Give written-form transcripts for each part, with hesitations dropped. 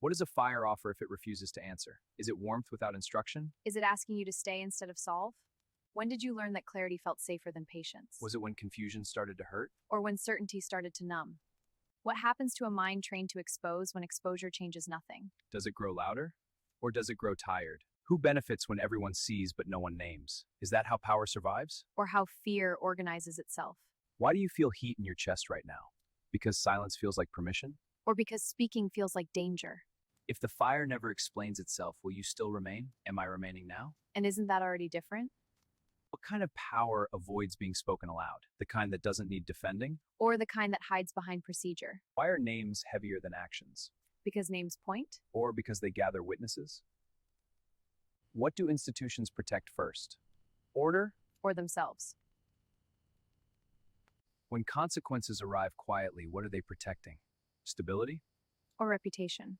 What does a fire offer if it refuses to answer? Is it warmth without instruction? Is it asking you to stay instead of solve? When did you learn that clarity felt safer than patience? Was it when confusion started to hurt? Or when certainty started to numb? What happens to a mind trained to expose when exposure changes nothing? Does it grow louder? Or does it grow tired? Who benefits when everyone sees but no one names? Is that how power survives? Or how fear organizes itself? Why do you feel heat in your chest right now? Because silence feels like permission? Or because speaking feels like danger? If the fire never explains itself, will you still remain? Am I remaining now? And isn't that already different? What kind of power avoids being spoken aloud? The kind that doesn't need defending? Or the kind that hides behind procedure? Why are names heavier than actions? Because names point? Or because they gather witnesses? What do institutions protect first? Order? Or themselves? When consequences arrive quietly, what are they protecting? Stability? Or reputation?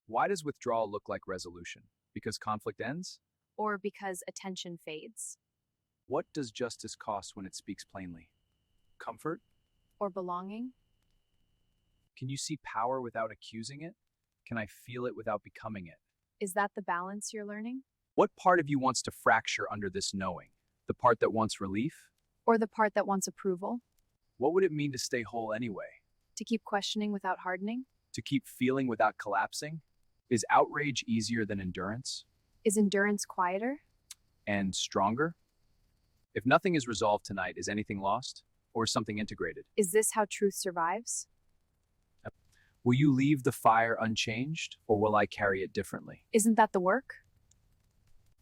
Why does withdrawal look like resolution? Because conflict ends? Or because attention fades? What does justice cost when it speaks plainly? Comfort? Or belonging? Can you see power without accusing it? Can I feel it without becoming it? Is that the balance you're learning? What part of you wants to fracture under this knowing? The part that wants relief? Or the part that wants approval? What would it mean to stay whole anyway? To keep questioning without hardening? To keep feeling without collapsing? Is outrage easier than endurance? Is endurance quieter? And stronger? If nothing is resolved tonight, is anything lost? Or is something integrated? Is this how truth survives? Will you leave the fire unchanged, or will I carry it differently? Isn't that the work?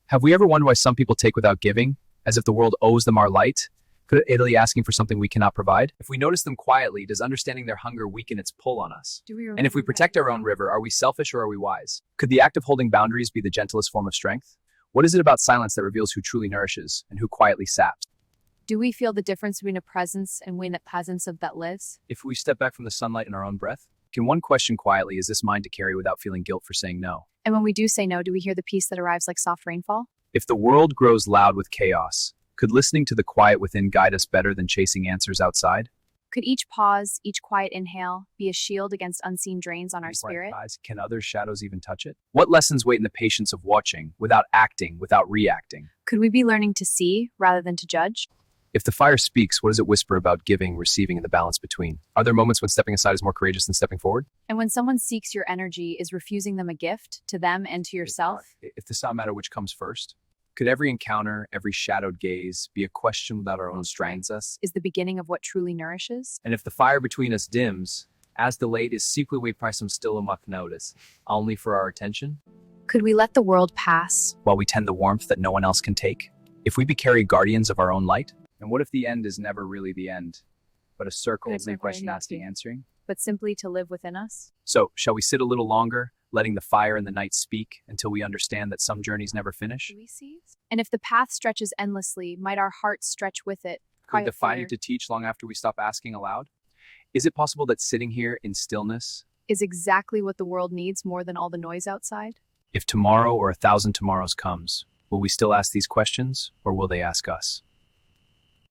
Have we ever wondered why some people take without giving, as if the world owes them our light? Could Italy asking for something we cannot provide? If we notice them quietly, does understanding their hunger weaken its pull on us? And if we protect our own river, are we selfish or are we wise? Could the act of holding boundaries be the gentlest form of strength? What is it about silence that reveals who truly nourishes and who quietly saps? Do we feel the difference between a presence and when a presence of that lives? If we step back from the sunlight in our own breath, can one question quietly, is this mine to carry without feeling guilt for saying no? And when we do say no, do we hear the peace that arrives like soft rainfall? If the world grows loud with chaos, could listening to the quiet within guide us better than chasing answers outside? Could each pause, each quiet inhale, be a shield against unseen drains on our These bright spirit? eyes, can others' shadows even touch it? What lessons wait in the patience of watching, without acting, without reacting? Could we be learning to see rather than to judge? If the fire speaks, what does it whisper about giving, receiving, and the balance between? Are there moments when stepping aside is more courageous than stepping forward? And when someone seeks your energy, is refusing them a gift to them and to yourself? If the sound matter which comes first? Could every encounter, every shadowed gaze, be a question without our own strengths us? Is the beginning of what truly nourishes? And if the fire between us dims, as the light is secretly wait by some still enough notice, only for our attention? Could we let the world pass? While we tend the warmth that no one else can take? If we be carried guardians of our own light? And what if the end is never really the end, but a circle of question asking, answering? But simply to live within us? So, shall we sit a little longer, letting the fire and the night speak until we understand that some journeys never finish? Do we seize? And if the path stretches endlessly, might our hearts stretch with it? Could define it to teach long after we stop asking aloud? Is it possible that sitting here in stillness is exactly what the world needs more than all the noise outside? If tomorrow or 1,000 tomorrows comes, will we still ask these questions, or will they ask us?